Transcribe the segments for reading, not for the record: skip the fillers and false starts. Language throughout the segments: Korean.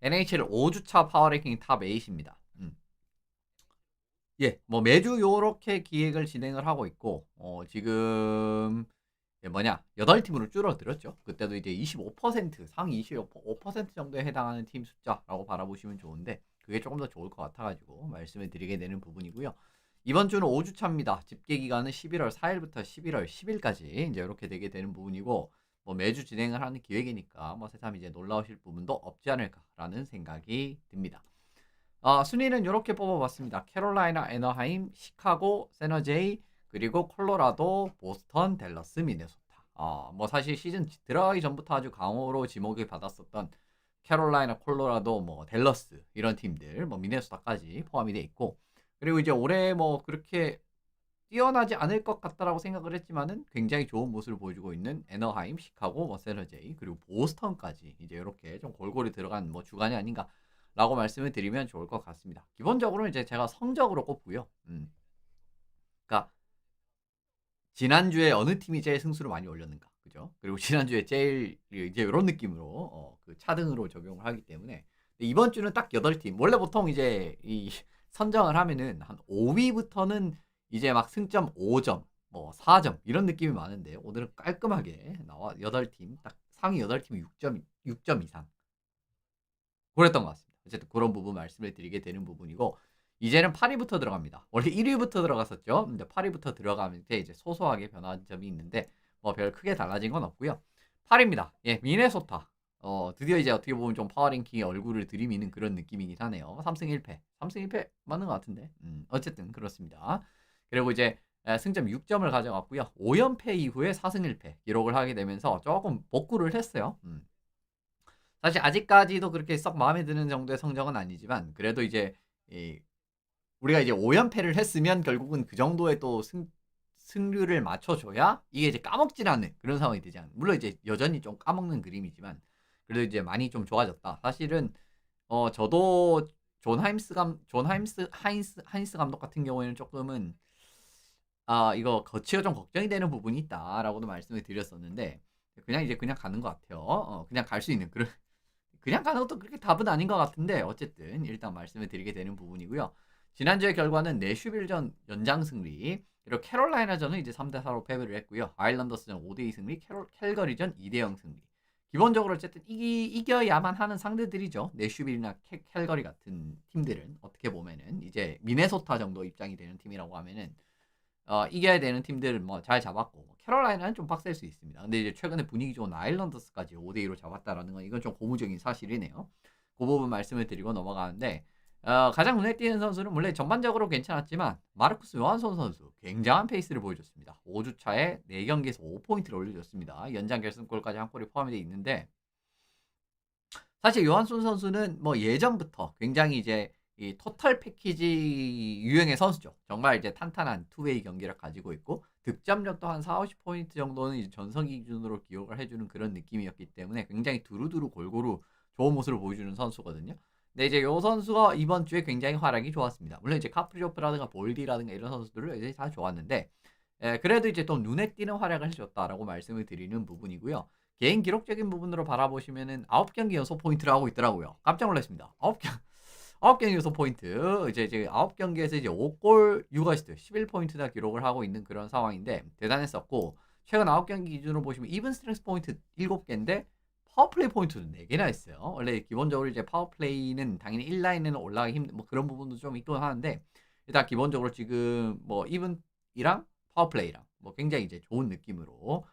NHL 5주차 파워랭킹 탑 8입니다. 예, 뭐 매주 요렇게 기획을 진행을 하고 있고, 지금, 8팀으로 줄어들었죠. 그때도 이제 25%, 상위 25% 정도에 해당하는 팀 숫자라고 바라보시면 좋은데, 그게 조금 더 좋을 것 같아가지고 말씀을 드리게 되는 부분이고요. 이번 주는 5주차입니다. 집계 기간은 11월 4일부터 11월 10일까지 이제 이렇게 되게 되는 부분이고, 뭐 매주 진행을 하는 기획이니까 뭐 새삼 이제 놀라우실 부분도 없지 않을까라는 생각이 듭니다. 순위는 이렇게 뽑아봤습니다. 캐롤라이나, 애너하임, 시카고, 세너제이, 그리고 콜로라도, 보스턴, 댈러스, 미네소타. 뭐 사실 시즌 들어가기 전부터 아주 강호로 지목을 받았었던 캐롤라이나, 콜로라도, 뭐 댈러스 이런 팀들, 뭐 미네소타까지 포함이 돼 있고, 그리고 이제 올해 뭐 그렇게 뛰어나지 않을 것 같다라고 생각을 했지만은 굉장히 좋은 모습을 보여주고 있는 애너하임, 시카고, 뭐 세너제이, 그리고 보스턴까지 이제 이렇게 좀 골고루 들어간 뭐 주간이 아닌가라고 말씀을 드리면 좋을 것 같습니다. 기본적으로 이제 제가 성적으로 꼽고요. 그러니까 지난주에 어느 팀이 제일 승수를 많이 올렸는가, 그죠? 그리고 지난주에 제일 이제 이런 느낌으로 그 차등으로 적용을 하기 때문에 이번 주는 딱 8팀. 원래 보통 이제 이 선정을 하면은 한 5위부터는 이제 막 승점 5점, 뭐 4점 이런 느낌이 많은데 오늘은 깔끔하게 나와 8팀, 딱 상위 8팀 6점 이상. 그랬던 것 같습니다. 어쨌든 그런 부분 말씀을 드리게 되는 부분이고 이제는 8위부터 들어갑니다. 원래 1위부터 들어갔었죠. 근데 8위부터 들어가면서 이제 소소하게 변한 점이 있는데 뭐 별 크게 달라진 건 없고요. 8위입니다. 예, 미네소타. 드디어 이제 어떻게 보면 좀 파워랭킹에 얼굴을 들이미는 그런 느낌이긴 하네요. 3승 1패. 3승 1패 맞는 것 같은데. 어쨌든 그렇습니다. 그리고 이제 승점 6점을 가져갔고요. 5연패 이후에 4승 1패 기록을 하게 되면서 조금 복구를 했어요. 사실 아직까지도 그렇게 썩 마음에 드는 정도의 성적은 아니지만 그래도 이제 우리가 이제 5연패를 했으면 결국은 그 정도의 또 승률을 맞춰줘야 이게 이제 까먹질 않는 그런 상황이 되지 않는. 물론 이제 여전히 좀 까먹는 그림이지만 그래도 이제 많이 좀 좋아졌다. 사실은 저도 하인스 감독 같은 경우에는 조금은 이거 거치가 좀 걱정이 되는 부분이 있다라고도 말씀을 드렸었는데 그냥 이제 그냥 가는 것 같아요. 그냥 갈 수 있는 그냥 가는 것도 그렇게 답은 아닌 것 같은데 어쨌든 일단 말씀을 드리게 되는 부분이고요. 지난주의 결과는 내슈빌전 연장 승리, 그리고 캐롤라이나전은 이제 3대4로 패배를 했고요. 아일랜더스전 5대2 승리, 캘거리전 2대0 승리. 기본적으로 어쨌든 이겨야만 하는 상대들이죠. 내슈빌이나 캘거리 같은 팀들은 어떻게 보면은 이제 미네소타 정도 입장이 되는 팀이라고 하면은 이겨야 되는 팀들은 뭐 잘 잡았고 캐롤라이나는 좀 빡셀 수 있습니다. 근데 이제 최근에 분위기 좋은 아일랜더스까지 5대2로 잡았다라는 건 이건 좀 고무적인 사실이네요. 그 부분 말씀을 드리고 넘어가는데 가장 눈에 띄는 선수는 물론 전반적으로 괜찮았지만 마르쿠스 요한손 선수 굉장한 페이스를 보여줬습니다. 5주차에 4경기에서 5포인트를 올려줬습니다. 연장 결승골까지 한 골이 포함이 되어 있는데 사실 요한손 선수는 뭐 예전부터 굉장히 이제 이 토탈 패키지 유형의 선수죠. 정말 이제 탄탄한 투웨이 경기를 가지고 있고 득점력도 한 4, 50포인트 정도는 이제 전성기 기준으로 기록을 해주는 그런 느낌이었기 때문에 굉장히 두루두루 골고루 좋은 모습을 보여주는 선수거든요. 근데 이제 요 선수가 이번 주에 굉장히 활약이 좋았습니다. 물론 이제 카프리오프라든가 볼디라든가 이런 선수들을 이제 다 좋았는데 그래도 이제 또 눈에 띄는 활약을 해줬다라고 말씀을 드리는 부분이고요. 개인 기록적인 부분으로 바라보시면은 9경기 연속 포인트를 하고 있더라고요. 깜짝 놀랐습니다. 9경기 연속 포인트. 이제 9경기에서 이제 5골 6어시스트 11포인트나 기록을 하고 있는 그런 상황인데 대단했었고 최근 9경기 기준으로 보시면 이븐 스트렝스 포인트 7개인데 파워플레이 포인트도 4개나 있어요. 원래 기본적으로 이제 파워플레이는 당연히 1라인에는 올라가기 힘든 뭐 그런 부분도 좀 있긴 하는데 일단 기본적으로 지금 뭐 이븐이랑 파워플레이랑 뭐 굉장히 이제 좋은 느낌으로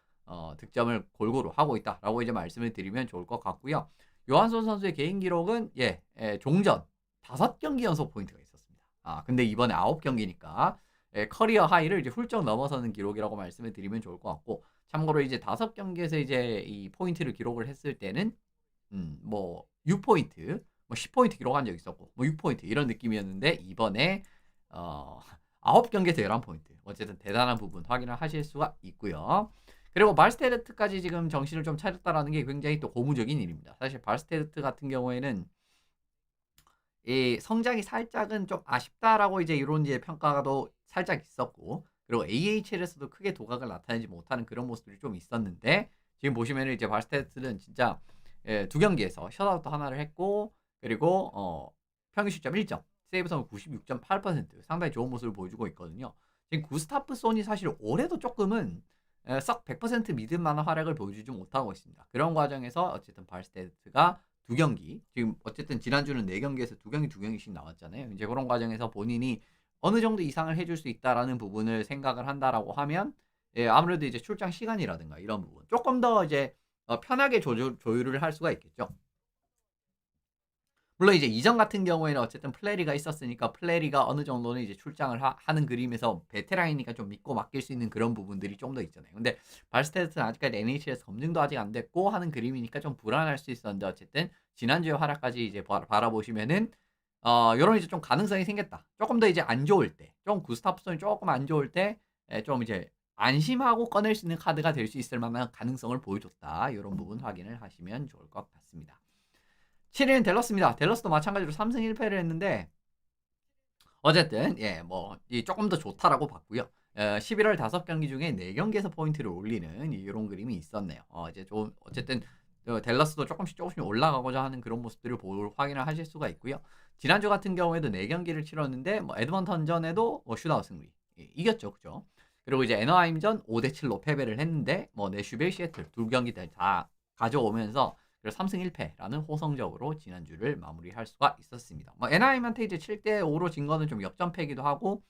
득점을 골고루 하고 있다라고 이제 말씀을 드리면 좋을 것 같고요. 요한손 선수의 개인 기록은 종전 5경기 연속 포인트가 있었습니다. 근데 이번에 9경기니까 커리어 하이를 이제 훌쩍 넘어서는 기록이라고 말씀을 드리면 좋을 것 같고 참고로 이제 5경기에서 이제 이 포인트를 기록을 했을 때는 뭐 6포인트, 뭐 10포인트 기록한 적 있었고 뭐 6포인트 이런 느낌이었는데 이번에 어 9경기에서 11포인트. 어쨌든 대단한 부분 확인을 하실 수가 있고요. 그리고 발스테르트까지 지금 정신을 좀 차렸다라는 게 굉장히 또 고무적인 일입니다. 사실 발스테르트 같은 경우에는 이 성장이 살짝은 좀 아쉽다라고 이제 이런 이제 평가도 살짝 있었고 그리고 AHL에서도 크게 도각을 나타내지 못하는 그런 모습들이 좀 있었는데 지금 보시면은 이제 발스테르트는 진짜 2경기에서 셧아웃도 하나를 했고 그리고 평균 실점 1점, 세이브 성공 96.8% 상당히 좋은 모습을 보여주고 있거든요. 지금 구스타프 손이 사실 올해도 조금은 썩 100% 믿을 만한 활약을 보여주지 못하고 있습니다. 그런 과정에서 어쨌든 발스테트가 두 경기, 지금 어쨌든 지난주는 4경기에서 두 경기씩 나왔잖아요. 이제 그런 과정에서 본인이 어느 정도 이상을 해줄 수 있다라는 부분을 생각을 한다라고 하면 아무래도 이제 출장 시간이라든가 이런 부분 조금 더 이제 편하게 조율을 할 수가 있겠죠. 물론 이제 이전 같은 경우에는 어쨌든 플레리가 있었으니까 플레리가 어느 정도는 이제 출장을 하는 그림에서 베테랑이니까 좀 믿고 맡길 수 있는 그런 부분들이 좀 더 있잖아요. 근데 발스테트는 아직까지 NHL에서 검증도 아직 안 됐고 하는 그림이니까 좀 불안할 수 있었는데 어쨌든 지난주에 활약까지 이제 바라보시면은 요런 이제 좀 가능성이 생겼다. 조금 더 이제 안 좋을 때, 좀 구스타프손이 조금 안 좋을 때 좀 이제 안심하고 꺼낼 수 있는 카드가 될 수 있을 만한 가능성을 보여줬다. 요런 부분 확인을 하시면 좋을 것 같습니다. 7위는 댈러스입니다. 댈러스도 마찬가지로 3승 1패를 했는데 어쨌든 조금 더 좋다라고 봤고요. 11월 5경기 중에 4경기에서 포인트를 올리는 이런 그림이 있었네요. 이제 좀 어쨌든 댈러스도 조금씩 올라가고자 하는 그런 모습들을 확인을 하실 수가 있고요. 지난주 같은 경우에도 4경기를 치렀는데 에드먼턴전에도 슈트아웃 승리 이겼죠. 그죠? 그리고 이제 애너하임전 5대7로 패배를 했는데 내슈빌, 시애틀 두 경기 다 가져오면서 3승 1패라는 호성적으로 지난주를 마무리할 수가 있었습니다. 애나하임한테 이제 7대5로 진 거는 좀 역전패기도 하고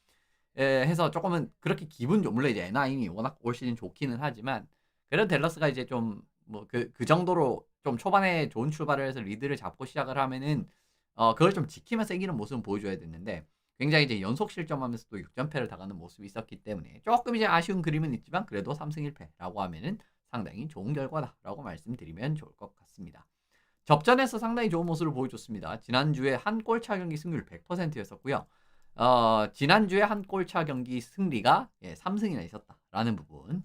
해서 조금은 그렇게 기분 좀 물론 이제 애나하임이 워낙 올 시즌 좋기는 하지만 그래도 댈러스가 이제 좀 그 정도로 좀 초반에 좋은 출발을 해서 리드를 잡고 시작을 하면은 그걸 좀 지키면서 이기는 모습은 보여줘야 됐는데 굉장히 이제 연속 실점하면서 또 6전패를 당하는 모습이 있었기 때문에 조금 이제 아쉬운 그림은 있지만 그래도 3승 1패라고 하면은 상당히 좋은 결과다라고 말씀드리면 좋을 것 같습니다. 접전에서 상당히 좋은 모습을 보여줬습니다. 지난주에 한 골차 경기 승률 100%였었고요. 지난주에 한 골차 경기 승리가 3승이나 있었다라는 부분.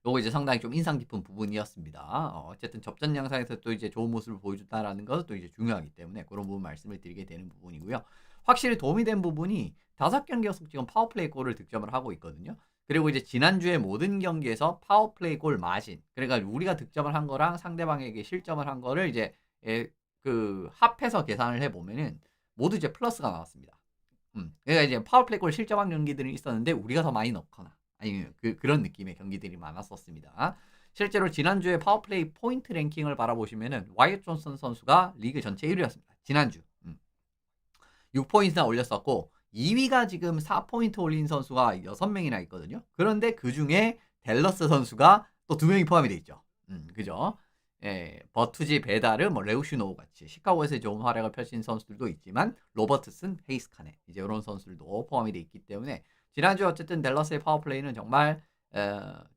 요거 이제 상당히 좀 인상 깊은 부분이었습니다. 어쨌든 접전 양상에서 또 이제 좋은 모습을 보여줬다라는 것은 또 이제 중요하기 때문에 그런 부분 말씀을 드리게 되는 부분이고요. 확실히 도움이 된 부분이 5경기 연속 지금 파워플레이 골을 득점을 하고 있거든요. 그리고 이제 지난주에 모든 경기에서 파워플레이 골 마진, 그러니까 우리가 득점을 한 거랑 상대방에게 실점을 한 거를 이제 그 합해서 계산을 해보면은 모두 이제 플러스가 나왔습니다. 그러니까 이제 파워플레이 골 실점한 경기들이 있었는데 우리가 더 많이 넣거나 아니면 그런 느낌의 경기들이 많았었습니다. 실제로 지난주에 파워플레이 포인트 랭킹을 바라보시면은 와이엇 존슨 선수가 리그 전체 1위였습니다. 지난주 6포인트나 올렸었고 2위가 지금 4포인트 올린 선수가 6명이나 있거든요. 그런데 그 중에 댈러스 선수가 또 2명이 포함이 돼 있죠. 그죠? 버투지, 베다르, 레우슈노우 같이 시카고에서 좋은 활약을 펼친 선수들도 있지만 로버트슨, 헤이스카네 이제 이런 선수들도 포함이 돼 있기 때문에 지난주 어쨌든 댈러스의 파워플레이는 정말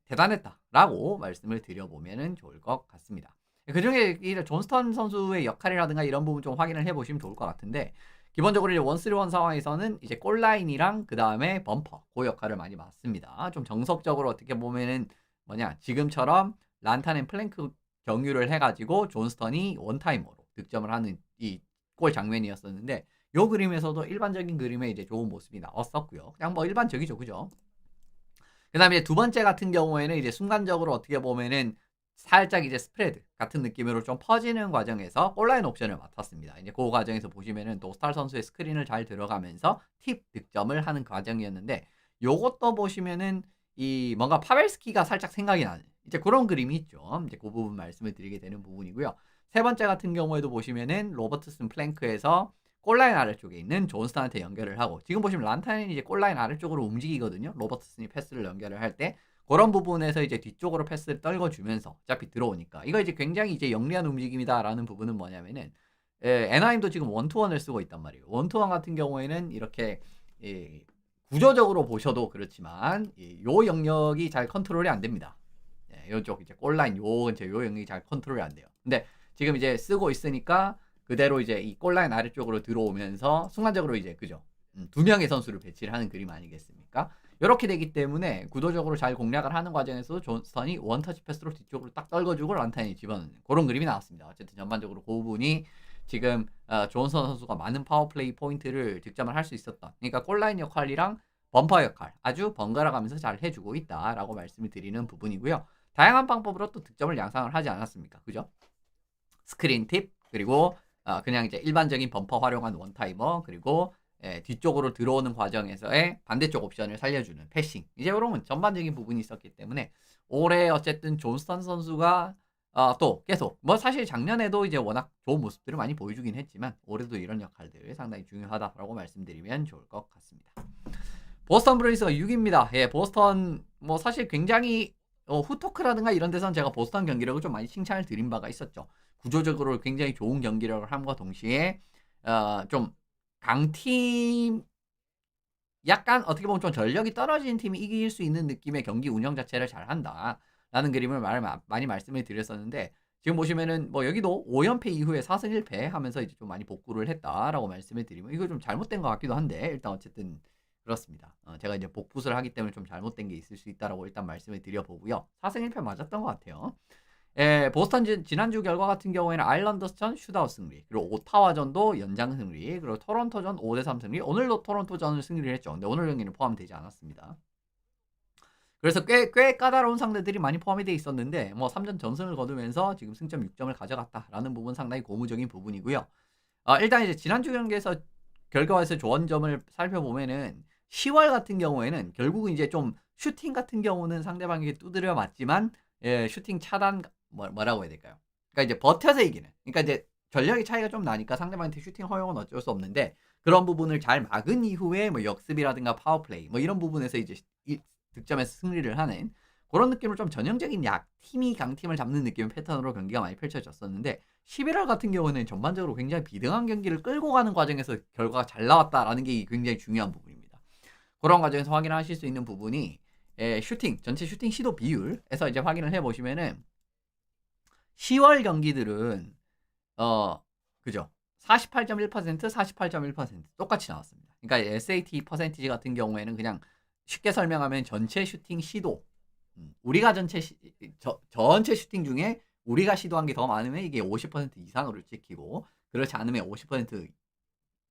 대단했다라고 말씀을 드려보면 좋을 것 같습니다. 그중에 존스턴 선수의 역할이라든가 이런 부분 좀 확인을 해보시면 좋을 것 같은데 기본적으로 이제 1-3-1 상황에서는 이제 골라인이랑 그 다음에 범퍼 그 역할을 많이 맡습니다. 좀 정석적으로 어떻게 보면은 지금처럼 란탄 앤 플랭크 경유를 해가지고 존스턴이 원타이머로 득점을 하는 이 골 장면이었었는데 요 그림에서도 일반적인 그림에 이제 좋은 모습이 나왔었고요. 그냥 일반적이죠, 그죠? 그 다음에 두 번째 같은 경우에는 이제 순간적으로 어떻게 보면은 살짝 이제 스프레드 같은 느낌으로 좀 퍼지는 과정에서 골라인 옵션을 맡았습니다. 이제 그 과정에서 보시면은 도스탈 선수의 스크린을 잘 들어가면서 팁 득점을 하는 과정이었는데 요것도 보시면은 이 뭔가 파벨스키가 살짝 생각이 나는 이제 그런 그림이 있죠. 이제 그 부분 말씀을 드리게 되는 부분이고요. 세 번째 같은 경우에도 보시면은 로버트슨 플랭크에서 골라인 아래쪽에 있는 존스턴한테 연결을 하고 지금 보시면 란탄이 이제 골라인 아래쪽으로 움직이거든요. 로버트슨이 패스를 연결을 할 때 그런 부분에서 이제 뒤쪽으로 패스를 떨궈주면서 어차피 들어오니까 이거 이제 굉장히 이제 영리한 움직임이다라는 부분은 뭐냐면은 애나임도 지금 원투원을 쓰고 있단 말이에요. 원투원 같은 경우에는 이렇게 구조적으로 보셔도 그렇지만 요 영역이 잘 컨트롤이 안 됩니다. 요쪽 이제 골라인 요 영역이 잘 컨트롤이 안 돼요. 근데 지금 이제 쓰고 있으니까 그대로 이제 이 골라인 아래쪽으로 들어오면서 순간적으로 이제 그죠? 두 명의 선수를 배치를 하는 그림 아니겠습니까? 이렇게 되기 때문에 구도적으로 잘 공략을 하는 과정에서 존스턴이 원터치 패스로 뒤쪽으로 딱 떨궈주고 란탄이 집어넣는 그런 그림이 나왔습니다. 어쨌든 전반적으로 그 부분이 지금 존스턴 선수가 많은 파워플레이 포인트를 득점을 할 수 있었던 그러니까 골라인 역할이랑 범퍼 역할 아주 번갈아 가면서 잘 해주고 있다라고 말씀을 드리는 부분이고요. 다양한 방법으로 또 득점을 양상을 하지 않았습니까? 그죠? 스크린 팁 그리고 그냥 이제 일반적인 범퍼 활용한 원타이머 그리고 뒤쪽으로 들어오는 과정에서의 반대쪽 옵션을 살려주는 패싱 이제 요런 전반적인 부분이 있었기 때문에 올해 어쨌든 존스턴 선수가 또 계속 뭐 사실 작년에도 이제 워낙 좋은 모습들을 많이 보여주긴 했지만 올해도 이런 역할들 상당히 중요하다라고 말씀드리면 좋을 것 같습니다. 보스턴 브루인스가 6입니다. 예, 보스턴 뭐 사실 굉장히 후토크라든가 이런 데서는 제가 보스턴 경기력을 좀 많이 칭찬을 드린 바가 있었죠. 구조적으로 굉장히 좋은 경기력을 함과 동시에 좀 강팀 약간 어떻게 보면 좀 전력이 떨어진 팀이 이길 수 있는 느낌의 경기 운영 자체를 잘한다라는 그림을 많이 말씀을 드렸었는데 지금 보시면은 뭐 여기도 5연패 이후에 4승 1패 하면서 이제 좀 많이 복구를 했다라고 말씀을 드리면 이거 좀 잘못된 것 같기도 한데 일단 어쨌든 그렇습니다. 제가 이제 복붙을 하기 때문에 좀 잘못된 게 있을 수 있다라고 일단 말씀을 드려보고요. 4승 1패 맞았던 것 같아요. 보스턴 지난주 결과 같은 경우에는 아일랜더스전 슈트아웃 승리, 그리고 오타와전도 연장 승리, 그리고 토론토전 5대3 승리. 오늘도 토론토전을 승리를 했죠. 근데 오늘 경기는 포함되지 않았습니다. 그래서 꽤 까다로운 상대들이 많이 포함이 돼 있었는데 뭐 3전 전승을 거두면서 지금 승점 6점을 가져갔다라는 부분 상당히 고무적인 부분이고요. 일단 이제 지난주 경기에서 결과에서 좋은 점을 살펴보면은 10월 같은 경우에는 결국은 이제 좀 슈팅 같은 경우는 상대방에게 두드려 맞지만 슈팅 차단 뭐라고 해야 될까요? 그러니까 이제 버텨서 이기는. 그러니까 이제 전력의 차이가 좀 나니까 상대방한테 슈팅 허용은 어쩔 수 없는데 그런 부분을 잘 막은 이후에 뭐 역습이라든가 파워플레이 뭐 이런 부분에서 이제 득점에서 승리를 하는 그런 느낌으로 좀 전형적인 약팀이 강팀을 잡는 느낌의 패턴으로 경기가 많이 펼쳐졌었는데 11월 같은 경우는 전반적으로 굉장히 비등한 경기를 끌고 가는 과정에서 결과가 잘 나왔다라는 게 굉장히 중요한 부분입니다. 그런 과정에서 확인하실 수 있는 부분이 슈팅, 전체 슈팅 시도 비율에서 이제 확인을 해보시면은 10월 경기들은 그죠? 48.1%, 48.1% 똑같이 나왔습니다. 그러니까 SAT 퍼센티지 같은 경우에는 그냥 쉽게 설명하면 전체 슈팅 시도 우리가 전체 슈팅 중에 우리가 시도한 게 더 많으면 이게 50% 이상으로 찍히고 그렇지 않으면 50%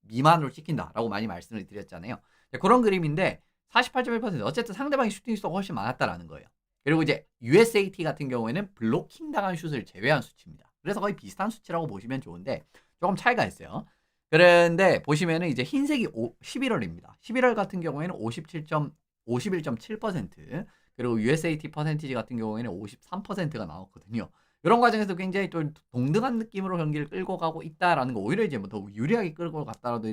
미만으로 찍힌다라고 많이 말씀을 드렸잖아요. 그런 그림인데 48.1% 어쨌든 상대방의 슈팅 수가 훨씬 많았다라는 거예요. 그리고 이제 USAT 같은 경우에는 블로킹 당한 슛을 제외한 수치입니다. 그래서 거의 비슷한 수치라고 보시면 좋은데 조금 차이가 있어요. 그런데 보시면은 이제 흰색이 11월입니다. 11월 같은 경우에는 51.7% 그리고 USAT 퍼센티지 같은 경우에는 53%가 나왔거든요. 이런 과정에서 굉장히 좀 동등한 느낌으로 경기를 끌고 가고 있다라는 거 오히려 이제 뭐 더 유리하게 끌고 갔다라도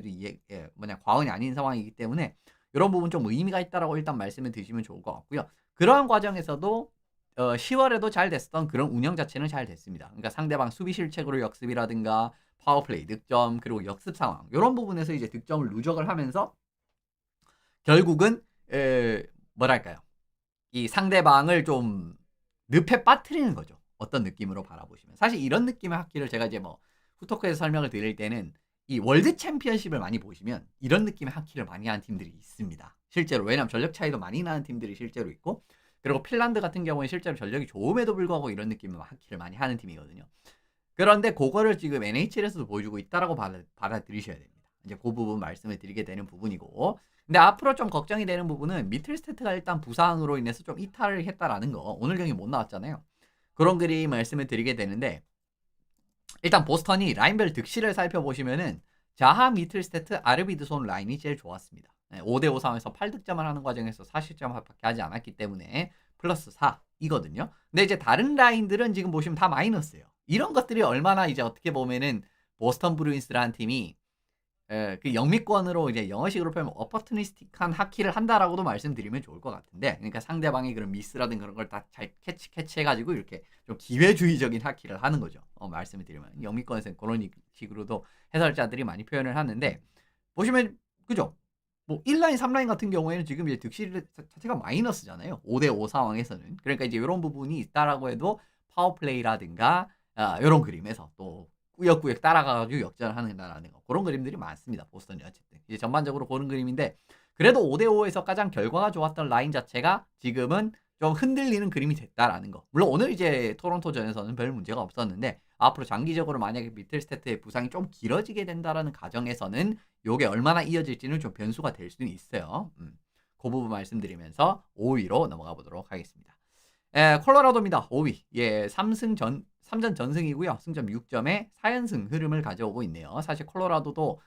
과언이 아닌 상황이기 때문에 이런 부분 좀 의미가 있다라고 일단 말씀을 드시면 좋을 것 같고요. 그러한 과정에서도 10월에도 잘 됐었던 그런 운영 자체는 잘 됐습니다. 그러니까 상대방 수비 실책으로 역습이라든가 파워플레이 득점 그리고 역습 상황 이런 부분에서 이제 득점을 누적을 하면서 결국은 뭐랄까요? 이 상대방을 좀 늪에 빠뜨리는 거죠. 어떤 느낌으로 바라보시면. 사실 이런 느낌의 하키를 제가 이제 뭐 후토크에서 설명을 드릴 때는 이 월드 챔피언십을 많이 보시면 이런 느낌의 하키를 많이 하는 팀들이 있습니다. 실제로. 왜냐하면 전력 차이도 많이 나는 팀들이 실제로 있고 그리고 핀란드 같은 경우에 실제로 전력이 좋음에도 불구하고 이런 느낌의 하키를 많이 하는 팀이거든요. 그런데 그거를 지금 NHL에서도 보여주고 있다라고 받아들이셔야 됩니다. 이제 그 부분 말씀을 드리게 되는 부분이고 근데 앞으로 좀 걱정이 되는 부분은 미틀스테트가 일단 부상으로 인해서 좀 이탈을 했다라는 거 오늘 경기 못 나왔잖아요. 그런 그림 말씀을 드리게 되는데 일단 보스턴이 라인별 득실을 살펴보시면은 자하, 미틀스테트, 아르비드손 라인이 제일 좋았습니다. 5대5 상황에서 8득점을 하는 과정에서 40점밖에 하지 않았기 때문에 플러스 4이거든요. 근데 이제 다른 라인들은 지금 보시면 다 마이너스예요. 이런 것들이 얼마나 이제 어떻게 보면은 보스턴 브루인스라는 팀이 그 영미권으로 이제 영어식으로 표현하면 어퍼튜니스틱한 하키를 한다라고도 말씀드리면 좋을 것 같은데 그러니까 상대방이 그런 미스라든 그런 걸 다 잘 캐치해가지고 이렇게 좀 기회주의적인 하키를 하는 거죠. 말씀을 드리면 영미권에서는 그런 식으로도 해설자들이 많이 표현을 하는데 보시면 그죠? 뭐 1라인, 3라인 같은 경우에는 지금 이제 득실 자체가 마이너스잖아요. 5대5 상황에서는. 그러니까 이제 이런 부분이 있다라고 해도 파워플레이라든가 이런 그림에서 또 꾸역꾸역 따라가가지고 역전을 하는다라는 거. 그런 그림들이 많습니다. 보스턴이 어쨌든. 이제 전반적으로 그런 그림인데 그래도 5대5에서 가장 결과가 좋았던 라인 자체가 지금은 좀 흔들리는 그림이 됐다라는 거. 물론 오늘 이제 토론토전에서는 별 문제가 없었는데 앞으로 장기적으로 만약에 미틀스테트의 부상이 좀 길어지게 된다라는 가정에서는 요게 얼마나 이어질지는 좀 변수가 될 수는 있어요. 그 부분 말씀드리면서 5위로 넘어가 보도록 하겠습니다. 콜로라도입니다. 5위. 예, 3전 전승이고요. 승점 6점에 4연승 흐름을 가져오고 있네요. 사실 콜로라도도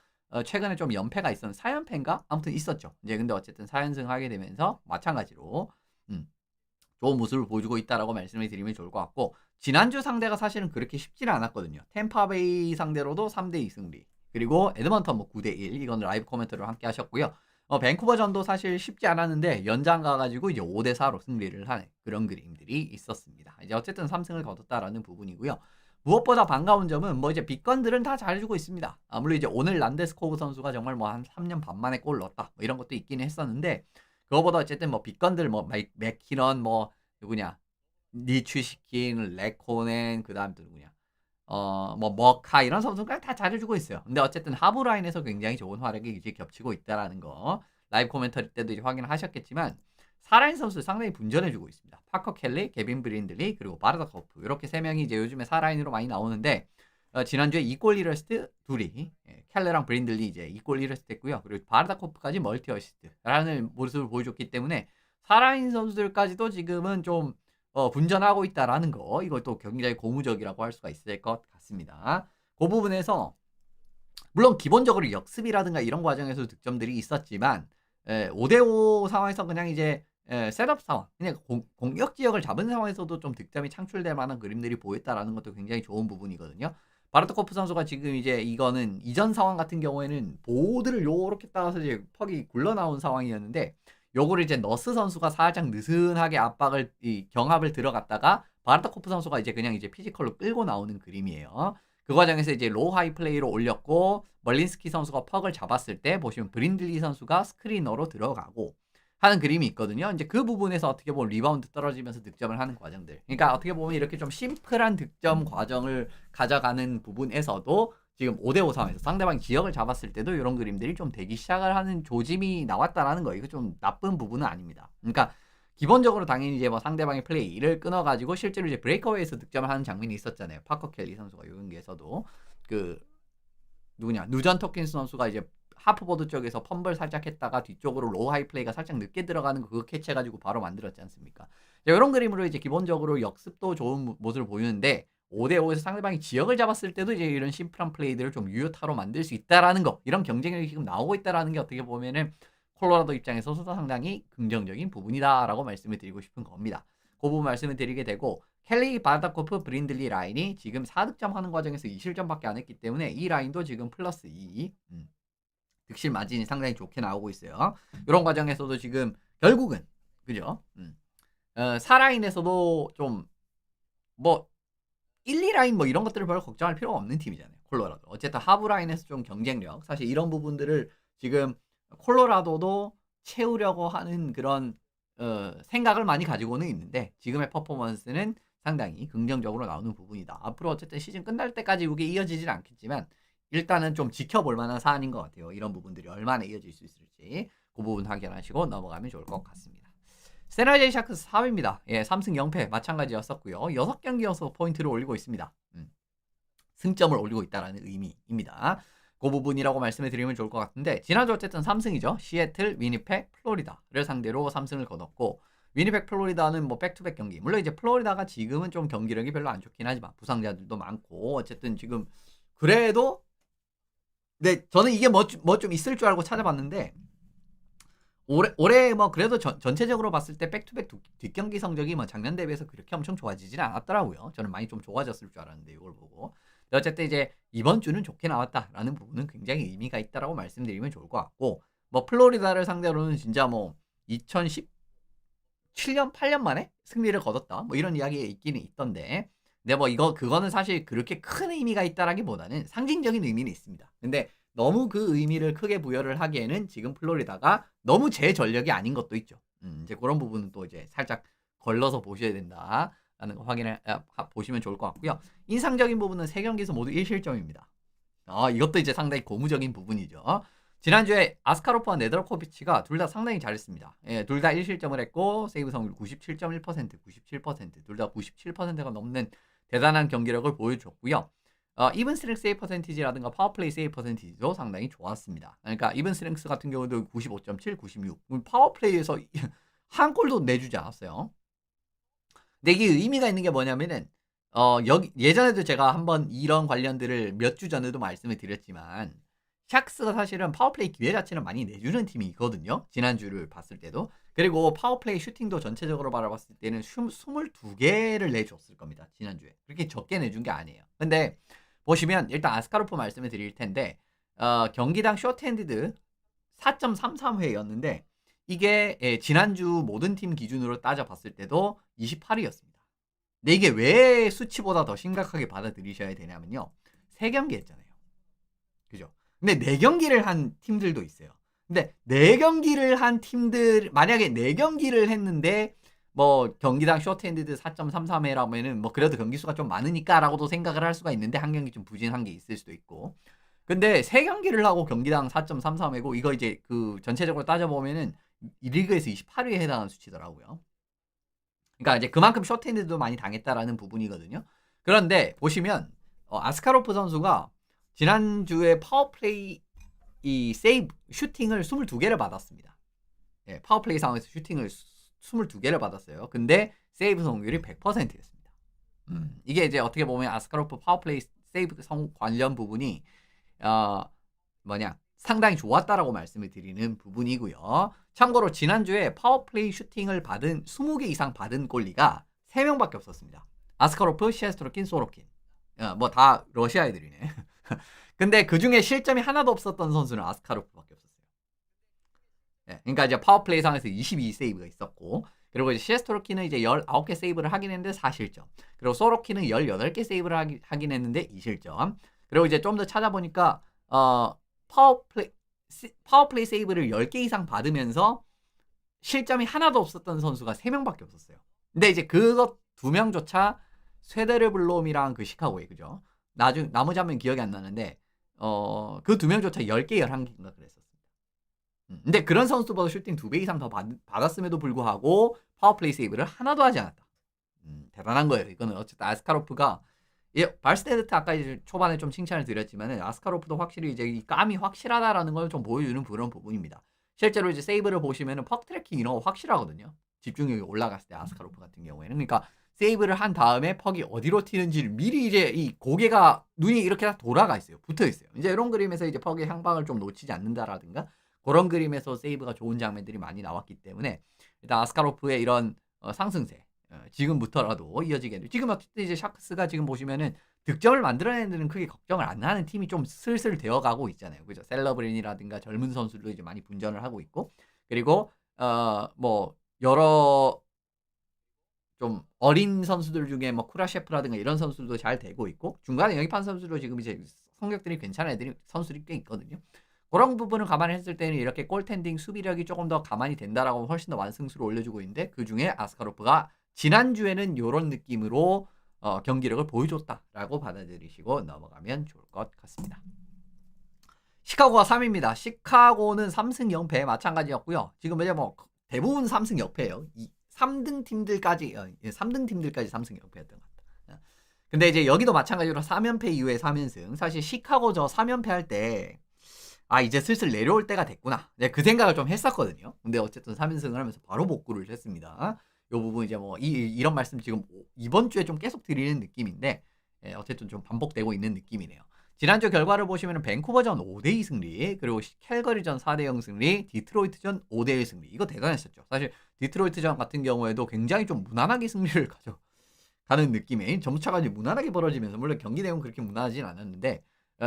최근에 좀 연패가 있었는데 4연패인가? 아무튼 있었죠. 이제 근데 어쨌든 4연승 하게 되면서 마찬가지로 좋은 모습을 보여주고 있다라고 말씀을 드리면 좋을 것 같고, 지난주 상대가 사실은 그렇게 쉽지는 않았거든요. 템파베이 상대로도 3대2 승리, 그리고 에드먼턴 뭐 9대1, 이건 라이브 코멘터리로 함께 하셨고요. 밴쿠버전도 사실 쉽지 않았는데 연장 가가지고 이제 5대4로 승리를 하는 그런 그림들이 있었습니다. 이제 어쨌든 3승을 거뒀다라는 부분이고요. 무엇보다 반가운 점은 뭐 이제 빅건들은 다 잘해주고 있습니다. 물론 이제 오늘 란데스코브 선수가 정말 뭐 한 3년 반 만에 골 넣었다 뭐 이런 것도 있긴 했었는데, 그거보다 어쨌든 뭐 빅건들 뭐 맥키런 뭐 누구냐, 니추시킨, 레코넨, 그 다음 또 누구냐, 뭐 머카, 이런 선수가 다 잘해주고 있어요. 근데 어쨌든 하부 라인에서 굉장히 좋은 활약이 이제 겹치고 있다라는 거 라이브 코멘터리 때도 이제 확인하셨겠지만, 사라인 선수 상당히 분전해주고 있습니다. 파커 켈리, 게빈 브린들리, 그리고 바르다코프, 이렇게 세 명이 이제 요즘에 사라인으로 많이 나오는데, 지난주에 2골 1어시스트 둘이, 켈레랑 브린들리 이제 2골 1어시스트 했고요. 그리고 바르다코프까지 멀티 어시스트라는 모습을 보여줬기 때문에 사라인 선수들까지도 지금은 좀 분전하고 있다라는 거, 이것도 굉장히 고무적이라고 할 수가 있을 것 같습니다. 그 부분에서 물론 기본적으로 역습이라든가 이런 과정에서 득점들이 있었지만 5대5 상황에서 그냥 이제 셋업 상황, 그냥 공격 지역을 잡은 상황에서도 좀 득점이 창출될 만한 그림들이 보였다라는 것도 굉장히 좋은 부분이거든요. 바르토코프 선수가 지금 이제 이거는 이전 상황 같은 경우에는 보드를 요렇게 따라서 이제 퍽이 굴러나온 상황이었는데, 요거를 이제 너스 선수가 살짝 느슨하게 경합을 들어갔다가 바르토코프 선수가 이제 그냥 이제 피지컬로 끌고 나오는 그림이에요. 그 과정에서 이제 로우 하이 플레이로 올렸고, 멀린스키 선수가 퍽을 잡았을 때 보시면 브린들리 선수가 스크리너로 들어가고 하는 그림이 있거든요. 이제 그 부분에서 어떻게 보면 리바운드 떨어지면서 득점을 하는 과정들. 그러니까 어떻게 보면 이렇게 좀 심플한 득점 과정을 가져가는 부분에서도 지금 5대5 상황에서 상대방이 지역을 잡았을 때도 이런 그림들이 좀 되기 시작을 하는 조짐이 나왔다라는 거. 이거 좀 나쁜 부분은 아닙니다. 그러니까 기본적으로 당연히 이제 뭐 상대방의 플레이를 끊어가지고 실제로 이제 브레이크어웨이에서 득점을 하는 장면이 있었잖아요. 파커 켈리 선수가 요 경기에서도 그 누구냐, 누전 토킨스 선수가 이제 하프보드 쪽에서 펌블 살짝 했다가 뒤쪽으로 로우 하이 플레이가 살짝 늦게 들어가는 거, 그거 캐치해가지고 바로 만들었지 않습니까? 이런 그림으로 이제 기본적으로 역습도 좋은 모습을 보이는데 5대5에서 상대방이 지역을 잡았을 때도 이제 이런 심플한 플레이들을 좀 유효타로 만들 수 있다라는 거, 이런 경쟁력이 지금 나오고 있다라는 게 어떻게 보면은 콜로라도 입장에서도 상당히 긍정적인 부분이다라고 말씀을 드리고 싶은 겁니다. 그 부분 말씀을 드리게 되고, 켈리, 바르다코프, 브린들리 라인이 지금 4득점 하는 과정에서 2실점밖에 안 했기 때문에 이 라인도 지금 플러스 2, 득실 마진이 상당히 좋게 나오고 있어요. 이런 과정에서도 지금 결국은 그죠? 4라인에서도 좀 뭐 1, 2라인 뭐 이런 것들을 별로 걱정할 필요가 없는 팀이잖아요. 콜로라도. 어쨌든 하부 라인에서 좀 경쟁력, 사실 이런 부분들을 지금 콜로라도도 채우려고 하는 그런 생각을 많이 가지고는 있는데, 지금의 퍼포먼스는 상당히 긍정적으로 나오는 부분이다. 앞으로 어쨌든 시즌 끝날 때까지 이게 이어지진 않겠지만 일단은 좀 지켜볼 만한 사안인 것 같아요. 이런 부분들이 얼마나 이어질 수 있을지 그 부분 확인하시고 넘어가면 좋을 것 같습니다. 세나제이 샤크스 4위입니다. 예, 3승 0패 마찬가지였었고요. 6경기여서 포인트를 올리고 있습니다. 승점을 올리고 있다는 의미입니다. 그 부분이라고 말씀을 드리면 좋을 것 같은데, 지난주 어쨌든 3승이죠. 시애틀, 위니펙, 플로리다를 상대로 3승을 거뒀고, 위니펙, 플로리다는 뭐 백투백 경기. 물론 이제 플로리다가 지금은 좀 경기력이 별로 안 좋긴 하지만 부상자들도 많고 어쨌든 지금 그래도, 네, 저는 이게 뭐 좀 있을 줄 알고 찾아봤는데 올해 뭐 그래도 전체적으로 봤을 때 백투백 뒷경기 성적이 뭐 작년 대비해서 그렇게 엄청 좋아지지는 않았더라고요. 저는 많이 좀 좋아졌을 줄 알았는데 이걸 보고. 어쨌든 이제 이번 주는 좋게 나왔다라는 부분은 굉장히 의미가 있다라고 말씀드리면 좋을 것 같고, 뭐 플로리다를 상대로는 진짜 뭐 2017년 8년 만에 승리를 거뒀다 뭐 이런 이야기가 있기는 있던데, 근데 뭐 그거는 사실 그렇게 큰 의미가 있다라기보다는 상징적인 의미는 있습니다. 근데 너무 그 의미를 크게 부여를 하기에는 지금 플로리다가 너무 제 전력이 아닌 것도 있죠. 이제 그런 부분은 또 이제 살짝 걸러서 보셔야 된다라는 거 보시면 좋을 것 같고요. 인상적인 부분은 3경기에서 모두 1실점입니다. 이것도 이제 상당히 고무적인 부분이죠. 지난주에 아스카로프와 네드로코비치가 둘 다 상당히 잘했습니다. 예, 둘 다 1실점을 했고 세이브 성률 97.1%, 97%, 둘 다 97%가 넘는 대단한 경기력을 보여줬고요. 이븐 스트렝스 세이브 퍼센티지라든가 파워플레이 세이브 퍼센티지도 상당히 좋았습니다. 그러니까 이븐 스트렝스 같은 경우도 95.7, 96. 파워플레이에서 한 골도 내주지 않았어요. 근데 이게 의미가 있는 게 뭐냐면은 예전에도 제가 한번 이런 관련들을 몇 주 전에도 말씀을 드렸지만 샥스가 사실은 파워플레이 기회 자체는 많이 내주는 팀이거든요. 지난주를 봤을 때도. 그리고 파워플레이 슈팅도 전체적으로 바라봤을 때는 22개를 내줬을 겁니다. 지난주에. 그렇게 적게 내준 게 아니에요. 근데 보시면 일단 아스카로프 말씀을 드릴 텐데 경기당 쇼트핸디드 4.33회였는데 이게 지난주 모든 팀 기준으로 따져봤을 때도 28위였습니다. 근데 이게 왜 수치보다 더 심각하게 받아들이셔야 되냐면요. 3경기 했잖아요. 그죠? 근데 4경기를 한 팀들도 있어요. 근데 4경기를 한 팀들, 만약에 4경기를 했는데, 뭐, 경기당 쇼트핸디드 4.33회라면은, 뭐, 그래도 경기 수가 좀 많으니까 라고도 생각을 할 수가 있는데, 한 경기 좀 부진한 게 있을 수도 있고. 근데 3경기를 하고 경기당 4.33회고, 이거 이제 그 전체적으로 따져보면은, 이 리그에서 28위에 해당하는 수치더라고요. 그러니까 이제 그만큼 쇼트핸드도 많이 당했다라는 부분이거든요. 그런데 보시면 아스카로프 선수가 지난주에 파워플레이 이 세이브 슈팅을 22개를 받았습니다. 예, 파워플레이 상황에서 슈팅을 22개를 받았어요. 근데 세이브 성공률이 100%였습니다. 이게 이제 어떻게 보면 아스카로프 파워플레이 세이브 관련 부분이 상당히 좋았다라고 말씀을 드리는 부분이고요. 참고로 지난주에 파워플레이 슈팅을 받은 20개 이상 받은 골리가 3명밖에 없었습니다. 아스카로프, 시에스트로킨, 소로킨. 뭐 다 러시아 애들이네. 근데 그 중에 실점이 하나도 없었던 선수는 아스카로프밖에 없었어요. 네, 그러니까 이제 파워플레이 상에서 22세이브가 있었고, 그리고 이제 시에스트로킨은 이제 19개 세이브를 하긴 했는데 4실점. 그리고 소로킨은 18개 세이브를 하긴 했는데 2실점. 그리고 이제 좀 더 찾아보니까 파워플레이 세이브를 10개 이상 받으면서 실점이 하나도 없었던 선수가 3명밖에 없었어요. 근데 이제 그것 2명조차 쇠데르블롬이랑 그 시카고에, 그죠? 나머지 한 명 기억이 안 나는데 그 2명조차 10개, 11개인가 그랬었습니다. 근데 그런 선수보다 슈팅 2배 이상 더 받았음에도 불구하고 파워플레이 세이브를 하나도 하지 않았다. 대단한 거예요. 이거는 어쨌든 아스카로프가 발스테드트 아까 이제 초반에 좀 칭찬을 드렸지만은 아스카로프도 확실히 이제 이 감이 확실하다라는 걸 좀 보여주는 그런 부분입니다. 실제로 이제 세이브를 보시면은 퍽 트래킹 이런 거 확실하거든요. 집중력이 올라갔을 때 아스카로프 같은 경우에는. 그러니까 세이브를 한 다음에 퍽이 어디로 튀는지를 미리 이제 이 고개가 눈이 이렇게 다 돌아가 있어요. 붙어 있어요. 이제 이런 그림에서 이제 퍽의 향방을 좀 놓치지 않는다라든가 그런 그림에서 세이브가 좋은 장면들이 많이 나왔기 때문에 일단 아스카로프의 이런 상승세 지금부터라도 이어지게 돼. 지금 어쨌든 이제 샤크스가 지금 보시면은 득점을 만들어내는 데는 크게 걱정을 안 하는 팀이 좀 슬슬 되어가고 있잖아요. 그죠? 셀러브린이라든가 젊은 선수들도 이제 많이 분전을 하고 있고, 그리고 뭐 여러 좀 어린 선수들 중에 뭐 쿠라셰프라든가 이런 선수들도 잘 되고 있고, 중간에 영입한 선수도 지금 이제 성격들이 괜찮은 애들이 선수들이 꽤 있거든요. 그런 부분을 감안했을 때는 이렇게 골텐딩 수비력이 조금 더 가만히 된다라고 훨씬 더 완승수를 올려주고 있는데, 그 중에 아스카로프가 지난주에는 이런 느낌으로 경기력을 보여줬다라고 받아들이시고 넘어가면 좋을 것 같습니다. 시카고가 3위입니다. 시카고는 3승 0패 마찬가지였고요. 지금 이제 뭐 대부분 3승 0패예요. 3등 팀들까지 3등 팀들까지 3승 0패였던 것 같다. 근데 이제 여기도 마찬가지로 3연패 이후에 3연승. 사실 시카고 저 3연패 할 때 이제 슬슬 내려올 때가 됐구나. 그 생각을 좀 했었거든요. 근데 어쨌든 3연승을 하면서 바로 복구를 했습니다. 이 부분 이제 뭐 이런 말씀 지금 이번 주에 좀 계속 드리는 느낌인데 어쨌든 좀 반복되고 있는 느낌이네요. 지난주 결과를 보시면 벤쿠버전 5대2 승리, 그리고 캘거리전 4대0 승리, 디트로이트전 5대1 승리. 이거 대단했었죠. 사실 디트로이트전 같은 경우에도 굉장히 좀 무난하게 승리를 가져가는 느낌의 점수차가 이제 무난하게 벌어지면서, 물론 경기 내용은 그렇게 무난하진 않았는데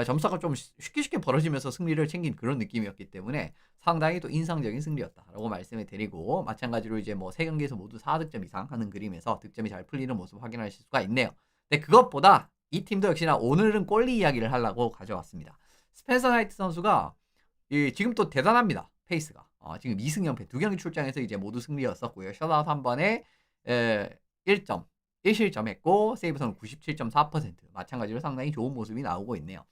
점수가 좀 쉽게 벌어지면서 승리를 챙긴 그런 느낌이었기 때문에 상당히 또 인상적인 승리였다라고 말씀을 드리고, 마찬가지로 이제 뭐 3경기에서 모두 4득점 이상 하는 그림에서 득점이 잘 풀리는 모습 확인하실 수가 있네요. 근데 그것보다 이 팀도 역시나 오늘은 골리 이야기를 하려고 가져왔습니다. 스펜서 나이트 선수가 지금 또 대단합니다. 페이스가. 지금 2승 0패 2경기 출장에서 이제 모두 승리였었고요. 셧아웃 한 번에 1점 1실점 했고 세이브선 97.4%. 마찬가지로 상당히 좋은 모습이 나오고 있네요.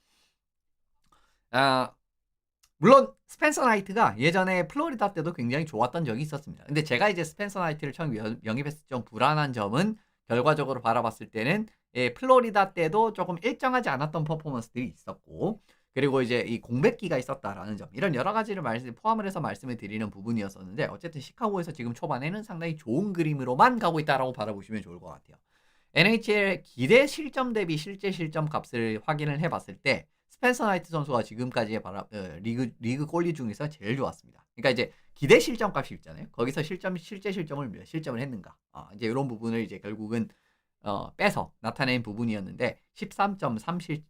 물론 스펜서 나이트가 예전에 플로리다 때도 굉장히 좋았던 적이 있었습니다. 근데 제가 이제 스펜서 나이트를 처음 영입했을 때 좀 불안한 점은, 결과적으로 바라봤을 때는 플로리다 때도 조금 일정하지 않았던 퍼포먼스들이 있었고, 그리고 이제 이 공백기가 있었다라는 점, 이런 여러 가지를 포함을 해서 말씀을 드리는 부분이었었는데, 어쨌든 시카고에서 지금 초반에는 상당히 좋은 그림으로만 가고 있다라고 바라보시면 좋을 것 같아요. NHL의 기대 실점 대비 실제 실점 값을 확인을 해봤을 때 스펜서 나이트 선수가 지금까지의 리그 골리 중에서 제일 좋았습니다. 그러니까 이제 기대 실점 값이 있잖아요. 거기서 실제 실점을 몇 실점을 했는가. 이제 이런 부분을 이제 결국은 빼서 나타낸 부분이었는데 13.3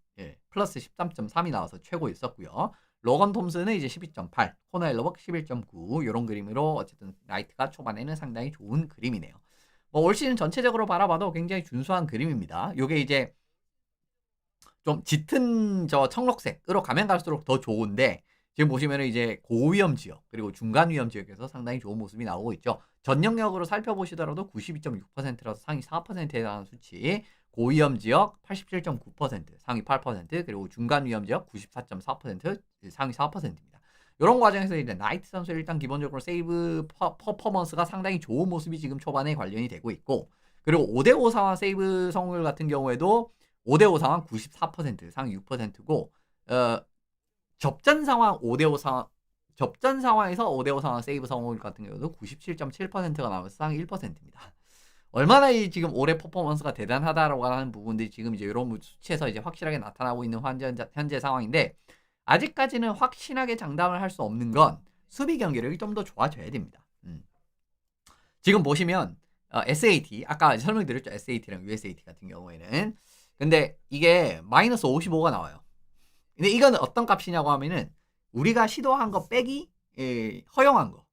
플러스 13.3이 나와서 최고였었고요. 로건 톰슨은 이제 12.8, 코너 엘러벅 11.9 이런 그림으로 어쨌든 나이트가 초반에는 상당히 좋은 그림이네요. 올 시즌 전체적으로 바라봐도 굉장히 준수한 그림입니다. 요게 이제 좀 짙은 저 청록색으로 가면 갈수록 더 좋은데 지금 보시면은 이제 고위험 지역 그리고 중간 위험 지역에서 상당히 좋은 모습이 나오고 있죠. 전 영역으로 살펴보시더라도 92.6%라서 상위 4%에 해당하는 수치, 고위험 지역 87.9%, 상위 8%, 그리고 중간 위험 지역 94.4%, 상위 4%입니다. 이런 과정에서 이제 나이트 선수 일단 기본적으로 세이브 퍼포먼스가 상당히 좋은 모습이 지금 초반에 관련이 되고 있고, 그리고 5대5 상황 세이브 성공률 같은 경우에도 5대5 상황 94%, 상위 6%고 접전 상황 5대5 상황 접전 상황에서 5대5 상황 세이브 성공률 같은 경우도 97.7%가 나오면서 상위 1%입니다. 얼마나 이 지금 올해 퍼포먼스가 대단하다라고 하는 부분들이 지금 이제 이런 수치에서 이제 확실하게 나타나고 있는 현재 상황인데, 아직까지는 확신하게 장담을 할 수 없는 건 수비 경기력이 좀 더 좋아져야 됩니다. 지금 보시면 SAT 아까 설명드렸죠. SAT랑 USAT 같은 경우에는 근데 이게 마이너스 55가 나와요. 근데 이거는 어떤 값이냐고 하면은 우리가 시도한 거 빼기 허용한 거.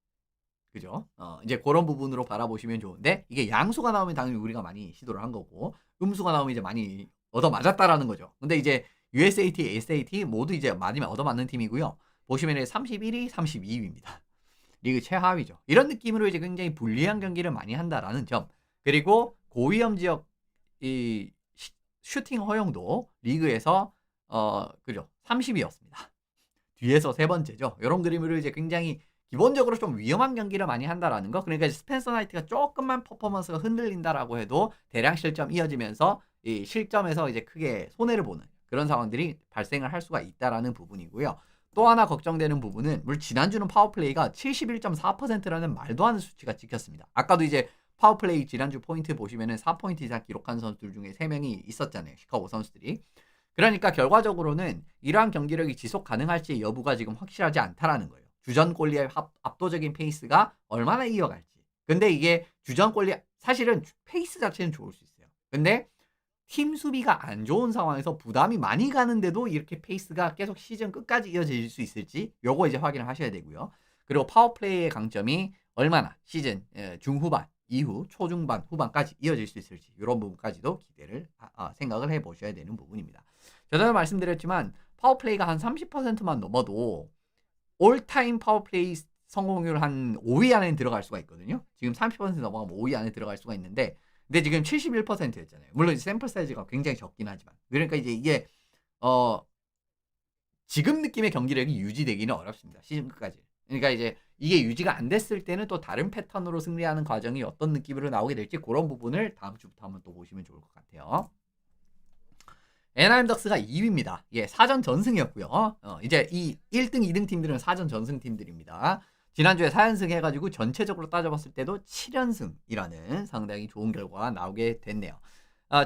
그죠? 이제 그런 부분으로 바라보시면 좋은데, 이게 양수가 나오면 당연히 우리가 많이 시도를 한 거고, 음수가 나오면 이제 많이 얻어 맞았다라는 거죠. 근데 이제 USAT, SAT 모두 이제 많이 얻어 맞는 팀이고요. 보시면 31위, 32위입니다. 리그 최하위죠. 이런 느낌으로 이제 굉장히 불리한 경기를 많이 한다라는 점. 그리고 고위험 지역 이 슈팅 허용도 리그에서 그죠? 30위였습니다. 뒤에서 세 번째죠. 이런 그림으로 이제 굉장히 기본적으로 좀 위험한 경기를 많이 한다라는 거. 그러니까 스펜서 나이트가 조금만 퍼포먼스가 흔들린다라고 해도 대량 실점 이어지면서 이 실점에서 이제 크게 손해를 보는 그런 상황들이 발생을 할 수가 있다라는 부분이고요. 또 하나 걱정되는 부분은 물론 지난주는 파워플레이가 71.4%라는 말도 안 되는 수치가 찍혔습니다. 아까도 이제 파워플레이 지난주 포인트 보시면은 4포인트 이상 기록한 선수들 중에 3명이 있었잖아요. 시카고 선수들이. 그러니까 결과적으로는 이러한 경기력이 지속 가능할지 여부가 지금 확실하지 않다라는 거예요. 주전 골리의 압도적인 페이스가 얼마나 이어갈지. 근데 이게 주전 골리 사실은 페이스 자체는 좋을 수 있어요. 근데 팀 수비가 안 좋은 상황에서 부담이 많이 가는데도 이렇게 페이스가 계속 시즌 끝까지 이어질 수 있을지 요거 이제 확인을 하셔야 되고요. 그리고 파워플레이의 강점이 얼마나 시즌 중후반 이후 초중반 후반까지 이어질 수 있을지 이런 부분까지도 기대를 생각을 해보셔야 되는 부분입니다. 전에 말씀드렸지만 파워플레이가 한 30%만 넘어도 올타임 파워플레이 성공률 한 5위 안에 들어갈 수가 있거든요. 지금 30% 넘어가면 5위 안에 들어갈 수가 있는데, 근데 지금 71%였잖아요. 물론 샘플 사이즈가 굉장히 적긴 하지만, 그러니까 이제 이게 지금 느낌의 경기력이 유지되기는 어렵습니다. 시즌 끝까지. 그러니까 이제 이게 유지가 안 됐을 때는 또 다른 패턴으로 승리하는 과정이 어떤 느낌으로 나오게 될지 그런 부분을 다음 주부터 한번 또 보시면 좋을 것 같아요. 애나임 덕스가 2위입니다. 예, 4전 전승이었고요. 이제 이 1등, 2등 팀들은 4전 전승 팀들입니다. 지난주에 4연승 해가지고 전체적으로 따져봤을 때도 7연승이라는 상당히 좋은 결과가 나오게 됐네요.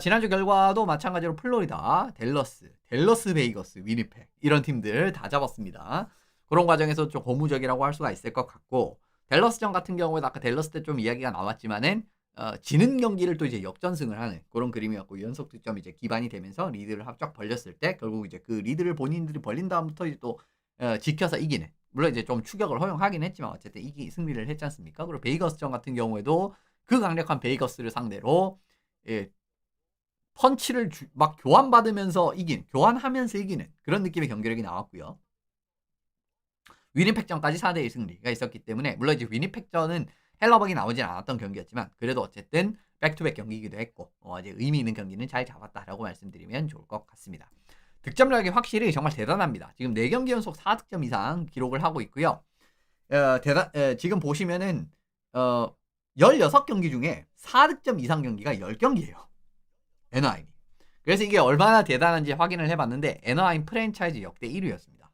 지난주 결과도 마찬가지로 플로리다, 댈러스 베이거스, 위니펙 이런 팀들 다 잡았습니다. 그런 과정에서 좀 고무적이라고 할 수가 있을 것 같고, 댈러스전 같은 경우에도 아까 댈러스 때 좀 이야기가 나왔지만은 지는 경기를 또 이제 역전승을 하는 그런 그림이었고, 연속 득점이 이제 기반이 되면서 리드를 쫙 벌렸을 때 결국 이제 그 리드를 본인들이 벌린 다음부터 이제 또 지켜서 이기는, 물론 이제 좀 추격을 허용하긴 했지만 어쨌든 승리를 했지 않습니까? 그리고 베이거스전 같은 경우에도 그 강력한 베이거스를 상대로 펀치를 막 교환하면서 이기는 그런 느낌의 경기력이 나왔고요. 위니펙전까지 4대1 승리가 있었기 때문에, 물론 이제 위니펙전은 헬러벅이 나오진 않았던 경기였지만 그래도 어쨌든 백투백 경기이기도 했고 이제 의미 있는 경기는 잘 잡았다라고 말씀드리면 좋을 것 같습니다. 득점력이 확실히 정말 대단합니다. 지금 4경기 연속 4득점 이상 기록을 하고 있고요. 지금 보시면은 16경기 중에 4득점 이상 경기가 10경기예요. 애너하임이. 그래서 이게 얼마나 대단한지 확인을 해봤는데 애너하임 프랜차이즈 역대 1위였습니다.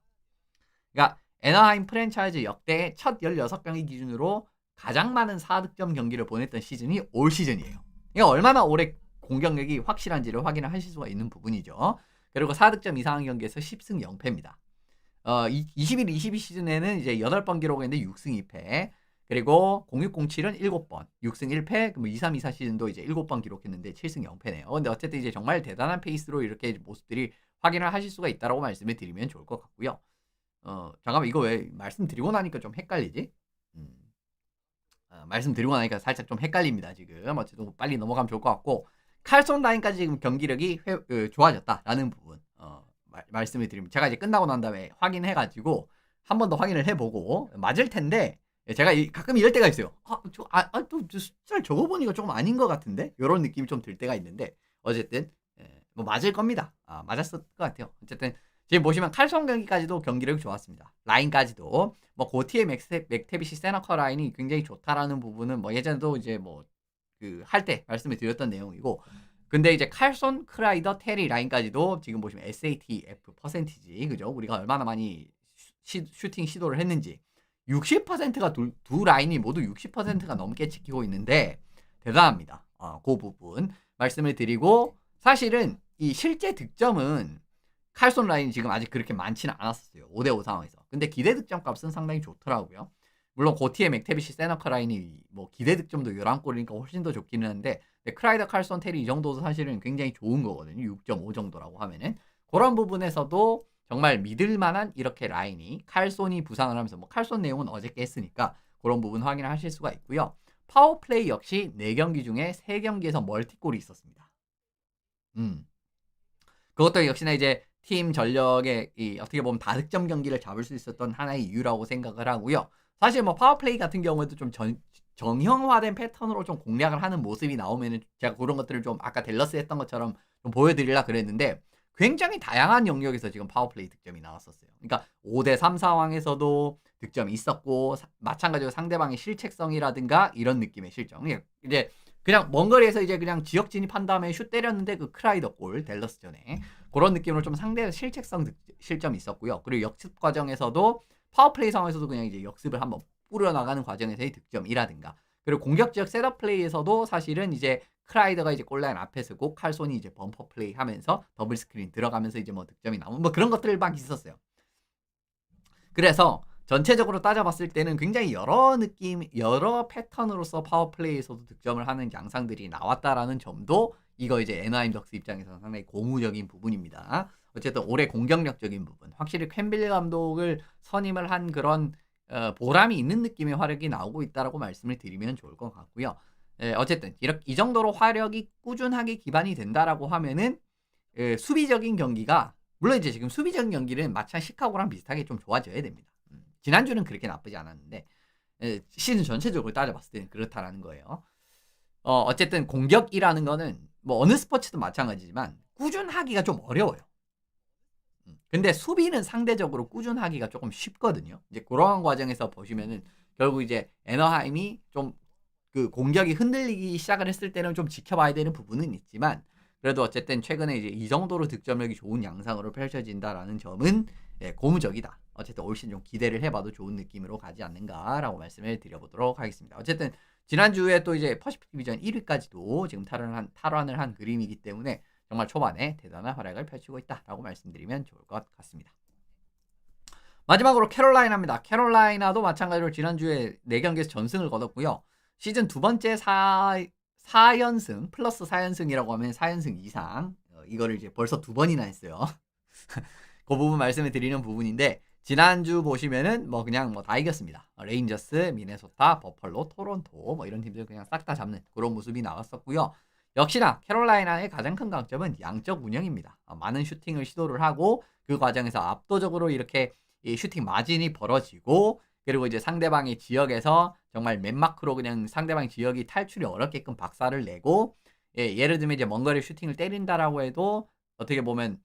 그러니까 애너하임 프랜차이즈 역대 첫 16경기 기준으로 가장 많은 4득점 경기를 보냈던 시즌이 올 시즌이에요. 이게 얼마나 오래 공격력이 확실한지를 확인을 하실 수가 있는 부분이죠. 그리고 4득점 이상한 경기에서 10승 0패입니다. 21-22 시즌에는 이제 8번 기록했는데 6승 2패. 그리고 06-07은 7번, 6승 1패. 그럼 23-24 시즌도 이제 7번 기록했는데 7승 0패네요. 근데 어쨌든 이제 정말 대단한 페이스로 이렇게 모습들이 확인을 하실 수가 있다라고 말씀을 드리면 좋을 것 같고요. 잠깐만, 이거 왜 말씀드리고 나니까 좀 헷갈리지? 말씀드리고 나니까 살짝 좀 헷갈립니다, 지금. 어쨌든 빨리 넘어가면 좋을 것 같고, 칼손 라인까지 지금 경기력이 좋아졌다라는 부분, 말씀을 드립니다. 제가 이제 끝나고 난 다음에 확인해가지고, 한 번 더 확인을 해보고, 맞을 텐데, 제가 가끔 이럴 때가 있어요. 또 숫자를 적어보니까 조금 아닌 것 같은데? 이런 느낌이 좀 들 때가 있는데, 어쨌든, 뭐 맞을 겁니다. 맞았을 것 같아요. 어쨌든, 지금 보시면 칼손 경기까지도 경기력이 좋았습니다. 라인까지도 뭐 고티의 맥테비시 세너커 라인이 굉장히 좋다라는 부분은 뭐 예전에도 이제 뭐 그 할 때 말씀을 드렸던 내용이고, 근데 이제 칼손, 크라이더, 테리 라인까지도 지금 보시면 SATF 퍼센티지, 그죠? 우리가 얼마나 많이 슈팅 시도를 했는지 60%가 두 라인이 모두 60%가 넘게 지키고 있는데 대단합니다. 그 부분 말씀을 드리고, 사실은 이 실제 득점은 칼손 라인이 지금 아직 그렇게 많지는 않았었어요. 5대5 상황에서. 근데 기대 득점 값은 상당히 좋더라고요. 물론 고티의 맥테비시 세너커 라인이 뭐 기대 득점도 11골이니까 훨씬 더 좋기는 한데, 크라이더, 칼손, 테리 이 정도도 사실은 굉장히 좋은 거거든요. 6.5 정도라고 하면은. 그런 부분에서도 정말 믿을 만한 이렇게 라인이, 칼손이 부상을 하면서 뭐 칼손 내용은 어저께 했으니까 그런 부분 확인을 하실 수가 있고요. 파워플레이 역시 4경기 중에 3경기에서 멀티골이 있었습니다. 그것도 역시나 이제 팀 전력의 어떻게 보면 다득점 경기를 잡을 수 있었던 하나의 이유라고 생각을 하고요. 사실 뭐 파워플레이 같은 경우에도 좀 정형화된 패턴으로 좀 공략을 하는 모습이 나오면은 제가 그런 것들을 좀 아까 댈러스 했던 것처럼 좀 보여드리려 그랬는데, 굉장히 다양한 영역에서 지금 파워플레이 득점이 나왔었어요. 그러니까 5대3 상황에서도 득점이 있었고, 마찬가지로 상대방의 실책성이라든가 이런 느낌의 실점. 이제 그냥 먼 거리에서 이제 그냥 지역 진입한 다음에 슛 때렸는데 그 크라이더 골, 댈러스전에 그런 느낌으로 좀 상대의 실책성 실점이 있었고요. 그리고 역습 과정에서도 파워플레이 상황에서도 그냥 이제 역습을 한번 뿌려나가는 과정에서의 득점이라든가, 그리고 공격 지역 셋업 플레이에서도 사실은 이제 크라이더가 이제 골라인 앞에 서고 칼손이 이제 범퍼 플레이 하면서 더블 스크린 들어가면서 이제 뭐 득점이 나오는 뭐 그런 것들 막 있었어요. 그래서 전체적으로 따져봤을 때는 굉장히 여러 느낌, 여러 패턴으로서 파워플레이에서도 득점을 하는 양상들이 나왔다라는 점도 이거 이제 애나임 덕스 입장에서는 상당히 고무적인 부분입니다. 어쨌든 올해 공격력적인 부분, 확실히 캠빌 감독을 선임을 한 그런 보람이 있는 느낌의 화력이 나오고 있다라고 말씀을 드리면 좋을 것 같고요. 어쨌든 이 정도로 화력이 꾸준하게 기반이 된다라고 하면은 수비적인 경기가, 물론 이제 지금 수비적인 경기는 마찬 시카고랑 비슷하게 좀 좋아져야 됩니다. 지난주는 그렇게 나쁘지 않았는데 시즌 전체적으로 따져봤을 때는 그렇다라는 거예요. 어쨌든 공격이라는 거는 뭐 어느 스포츠도 마찬가지지만 꾸준하기가 좀 어려워요. 근데 수비는 상대적으로 꾸준하기가 조금 쉽거든요. 이제 그러한 과정에서 보시면은 결국 이제 애너하임이 좀 그 공격이 흔들리기 시작을 했을 때는 좀 지켜봐야 되는 부분은 있지만, 그래도 어쨌든 최근에 이제 이 정도로 득점력이 좋은 양상으로 펼쳐진다라는 점은 고무적이다. 어쨌든 올 시즌 좀 기대를 해봐도 좋은 느낌으로 가지 않는가라고 말씀을 드려보도록 하겠습니다. 어쨌든 지난주에 또 이제 퍼시픽 디비전 1위까지도 지금 탈환을 한 그림이기 때문에 정말 초반에 대단한 활약을 펼치고 있다라고 말씀드리면 좋을 것 같습니다. 마지막으로 캐롤라이나입니다. 캐롤라이나도 마찬가지로 지난주에 4경기에서 전승을 거뒀고요. 시즌 두 번째 4연승 플러스 4연승이라고 하면 4연승 이상, 이거를 이제 벌써 2번이나 했어요. 그 부분 말씀을 드리는 부분인데, 지난주 보시면은 뭐 그냥 뭐 다 이겼습니다. 레인저스, 미네소타, 버펄로, 토론토 뭐 이런 팀들 그냥 싹 다 잡는 그런 모습이 나왔었고요. 역시나 캐롤라이나의 가장 큰 강점은 양적 운영입니다. 많은 슈팅을 시도를 하고 그 과정에서 압도적으로 이렇게 이 슈팅 마진이 벌어지고, 그리고 이제 상대방의 지역에서 정말 맨마크로 그냥 상대방 지역이 탈출이 어렵게끔 박살을 내고, 예를 들면 이제 먼 거리 슈팅을 때린다라고 해도 어떻게 보면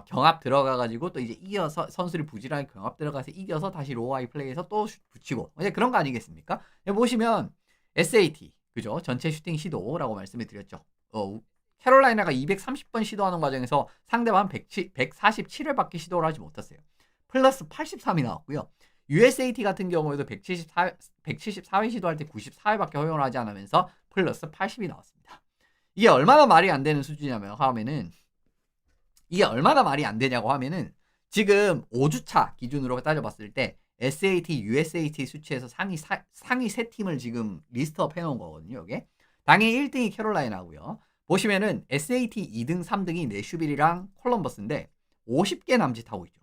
경합 들어가가지고 또 이제 이겨서 선수를 부지런하게 경합 들어가서 이겨서 다시 로아이 플레이에서 또 붙이고, 이제 그런 거 아니겠습니까? 보시면 SAT, 그죠? 전체 슈팅 시도라고 말씀을 드렸죠. 캐롤라이나가 230번 시도하는 과정에서 상대방 147회밖에 시도를 하지 못했어요. 플러스 83이 나왔고요. USAT 같은 경우에도 174회 시도할 때 94회밖에 허용을 하지 않으면서 플러스 80이 나왔습니다. 이게 얼마나 말이 안 되는 수준이냐면 하면은 이게 얼마나 말이 안 되냐고 하면은 지금 5주차 기준으로 따져봤을 때 SAT, USAT 수치에서 상위 세 팀을 지금 리스트업 해놓은 거거든요. 이게 당연히 1등이 캐롤라이나고요. 보시면은 SAT 2등, 3등이 내슈빌이랑 콜럼버스인데 50개 남짓하고 있죠.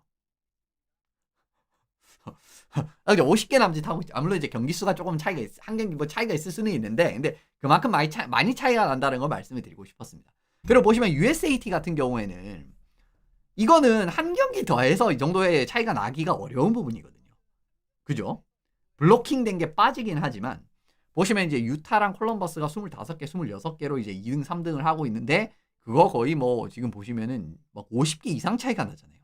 50개 남짓하고 있죠. 물론 이제 경기 수가 조금 차이가 한 경기 뭐 차이가 있을 수는 있는데, 근데 그만큼 많이 차이가 난다는 걸 말씀을 드리고 싶었습니다. 그리고 보시면 USAT 같은 경우에는 이거는 한 경기 더해서 이 정도의 차이가 나기가 어려운 부분이거든요. 그죠? 블로킹 된 게 빠지긴 하지만 보시면 이제 유타랑 콜럼버스가 25개, 26개로 이제 2등, 3등을 하고 있는데 그거 거의 뭐 지금 보시면은 막 50개 이상 차이가 나잖아요.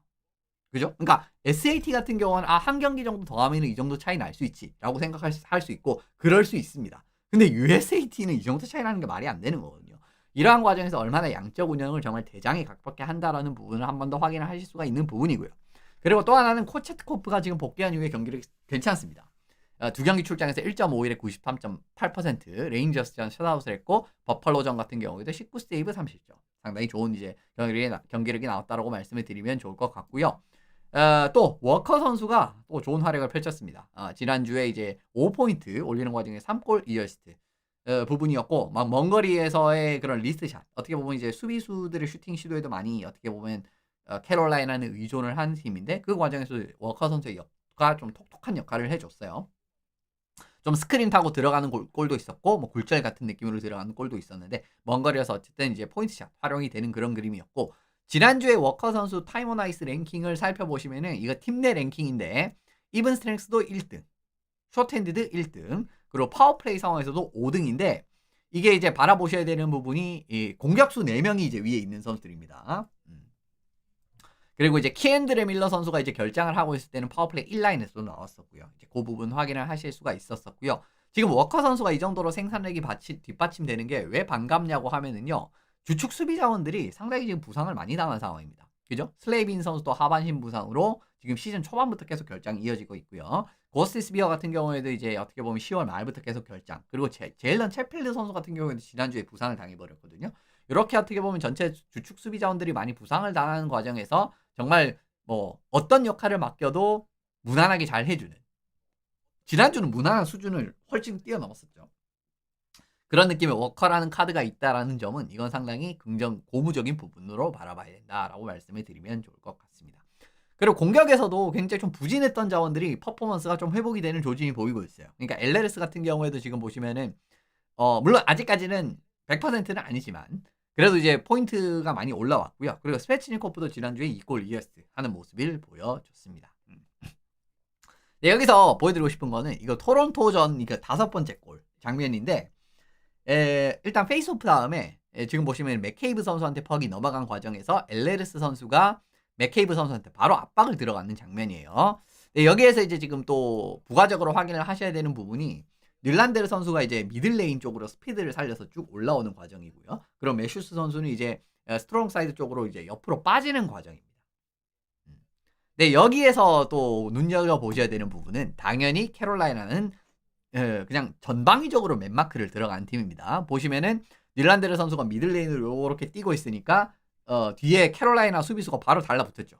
그죠? 그러니까 SAT 같은 경우는 한 경기 정도 더 하면 이 정도 차이 날 수 있지라고 생각할 수 있고 그럴 수 있습니다. 근데 USAT는 이 정도 차이 나는 게 말이 안 되는 거거든요. 이러한 과정에서 얼마나 양적 운영을 정말 대장에 가깝게 한다라는 부분을 한 번 더 확인을 하실 수가 있는 부분이고요. 그리고 또 하나는 코체트코프가 지금 복귀한 이후에 경기를 괜찮습니다. 두 경기 출장에서 1.51에 93.8%, 레인저스전 셧아웃을 했고 버펄로전 같은 경우에도 19세이브 30점. 상당히 좋은 이제 경기력이 나왔다라고 말씀을 드리면 좋을 것 같고요. 또 워커 선수가 또 좋은 활약을 펼쳤습니다. 지난주에 이제 5포인트 올리는 과정에 3골 2어시스트 부분이었고 막 먼 거리에서의 그런 리스트샷 어떻게 보면 이제 수비수들의 슈팅 시도에도 많이 어떻게 보면 캐롤라이나는 의존을 한 팀인데 그 과정에서 워커 선수의 역가 좀 톡톡한 역할을 해줬어요. 좀 스크린 타고 들어가는 골도 있었고 뭐 굴절 같은 느낌으로 들어가는 골도 있었는데 먼 거리에서 어쨌든 이제 포인트샷 활용이 되는 그런 그림이었고 지난주에 워커 선수 타임 온 아이스 랭킹을 살펴보시면은 이거 팀 내 랭킹인데 이븐 스트렝스도 1등, 숏핸드드 1등, 그리고 파워플레이 상황에서도 5등인데 이게 이제 바라보셔야 되는 부분이 이 공격수 4명이 이제 위에 있는 선수들입니다. 그리고 이제 키앤드레 밀러 선수가 이제 결장을 하고 있을 때는 파워플레이 1라인에서도 나왔었고요. 이제 그 부분 확인을 하실 수가 있었었고요. 지금 워커 선수가 이 정도로 생산력이 뒷받침되는 게 왜 반갑냐고 하면은요. 주축 수비 자원들이 상당히 지금 부상을 많이 당한 상황입니다. 그죠? 슬레이빈 선수도 하반신 부상으로 지금 시즌 초반부터 계속 결장이 이어지고 있고요. 고스트 스비어 같은 경우에도 이제 어떻게 보면 10월 말부터 계속 결장. 그리고 제일런 채필드 선수 같은 경우에도 지난주에 부상을 당해버렸거든요. 이렇게 어떻게 보면 전체 주축 수비 자원들이 많이 부상을 당하는 과정에서 정말 뭐 어떤 역할을 맡겨도 무난하게 잘 해주는, 지난주는 무난한 수준을 훨씬 뛰어넘었었죠. 그런 느낌의 워커라는 카드가 있다라는 점은 이건 상당히 고무적인 부분으로 바라봐야 된다라고 말씀을 드리면 좋을 것 같습니다. 그리고 공격에서도 굉장히 좀 부진했던 자원들이 퍼포먼스가 좀 회복이 되는 조짐이 보이고 있어요. 그러니까 LLS 같은 경우에도 지금 보시면은 물론 아직까지는 100%는 아니지만 그래도 이제 포인트가 많이 올라왔고요. 그리고 스페치니코프도 지난주에 2골 2어시스트 하는 모습을 보여줬습니다. 네, 여기서 보여드리고 싶은 거는 이거 토론토전 이거 5번째 골 장면인데 일단 페이스오프 다음에 지금 보시면 맥케이브 선수한테 퍽이 넘어간 과정에서 엘레르스 선수가 맥케이브 선수한테 바로 압박을 들어가는 장면이에요. 네, 여기에서 이제 지금 또 부가적으로 확인을 하셔야 되는 부분이 닐란데르 선수가 이제 미들레인 쪽으로 스피드를 살려서 쭉 올라오는 과정이고요. 그럼 메슈스 선수는 이제 스트롱 사이드 쪽으로 이제 옆으로 빠지는 과정입니다. 네, 여기에서 또 눈여겨보셔야 되는 부분은 당연히 캐롤라이나는 그냥 전방위적으로 맨마크를 들어간 팀입니다. 보시면은 닐란데르 선수가 미들레인으로 이렇게 뛰고 있으니까 뒤에 캐롤라이나 수비수가 바로 달라붙었죠.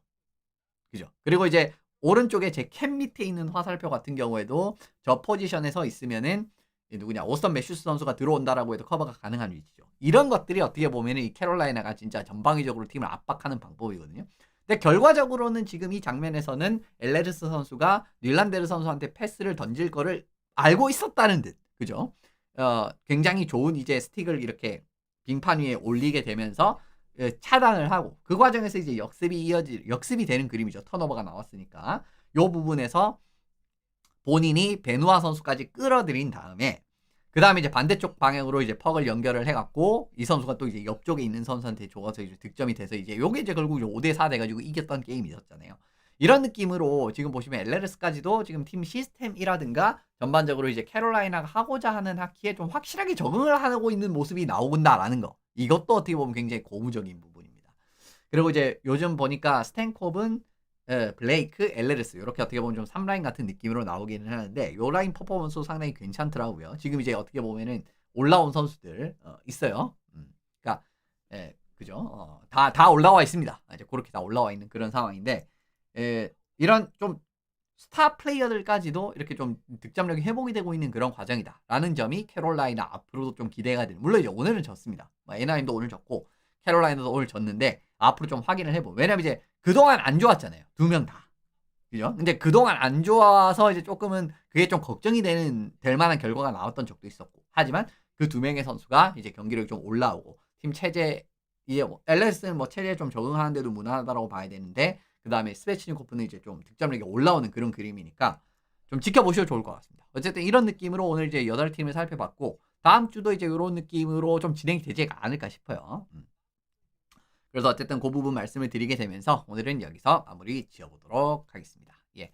그죠? 그리고 이제 오른쪽에 제 캡 밑에 있는 화살표 같은 경우에도 저 포지션에 서 있으면은 누구냐 오스턴 매슈스 선수가 들어온다라고 해도 커버가 가능한 위치죠. 이런 것들이 어떻게 보면은 이 캐롤라이나가 진짜 전방위적으로 팀을 압박하는 방법이거든요. 근데 결과적으로는 지금 이 장면에서는 엘레르스 선수가 닐란데르 선수한테 패스를 던질 거를 알고 있었다는 듯, 그죠? 굉장히 좋은 이제 스틱을 이렇게 빙판 위에 올리게 되면서 차단을 하고 그 과정에서 이제 역습이 되는 그림이죠. 턴오버가 나왔으니까 요 부분에서 본인이 베누아 선수까지 끌어들인 다음에 그 다음에 이제 반대쪽 방향으로 이제 퍽을 연결을 해갖고 이 선수가 또 이제 옆쪽에 있는 선수한테 줘서 이제 득점이 돼서 이제 요게 이제 결국 5대4 돼가지고 이겼던 게임이 있었잖아요. 이런 느낌으로 지금 보시면 LLS까지도 지금 팀 시스템이라든가 전반적으로 이제 캐롤라이나가 하고자 하는 하키에 좀 확실하게 적응을 하고 있는 모습이 나오군다라는 거. 이것도 어떻게 보면 굉장히 고무적인 부분입니다. 그리고 이제 요즘 보니까 스탠콥은 블레이크, LLS 이렇게 어떻게 보면 좀 3라인 같은 느낌으로 나오기는 하는데 요 라인 퍼포먼스도 상당히 괜찮더라고요. 지금 이제 어떻게 보면은 올라온 선수들 있어요. 그러니까 예, 그죠? 다 올라와 있습니다. 이제 그렇게 다 올라와 있는 그런 상황인데 이런 좀 스타 플레이어들까지도 이렇게 좀 득점력이 회복이 되고 있는 그런 과정이다라는 점이 캐롤라이나 앞으로도 좀 기대가 되는. 물론 이제 오늘은 졌습니다. 애나임도 오늘 졌고 캐롤라이나도 오늘 졌는데 앞으로 좀 확인을 해보. 왜냐면 이제 그동안 안 좋았잖아요. 두 명 다. 그죠? 근데 그동안 안 좋아서 이제 조금은 그게 좀 걱정이 될 만한 결과가 나왔던 적도 있었고. 하지만 그 두 명의 선수가 이제 경기력이 좀 올라오고 팀 체제 이제 LS는 뭐 체제에 좀 적응하는데도 무난하다라고 봐야 되는데 그 다음에 스베치니코프는 이제 좀 득점력이 올라오는 그런 그림이니까 좀 지켜보셔도 좋을 것 같습니다. 어쨌든 이런 느낌으로 오늘 이제 8팀을 살펴봤고 다음 주도 이제 이런 느낌으로 좀 진행이 되지 않을까 싶어요. 그래서 어쨌든 그 부분 말씀을 드리게 되면서 오늘은 여기서 마무리 지어보도록 하겠습니다.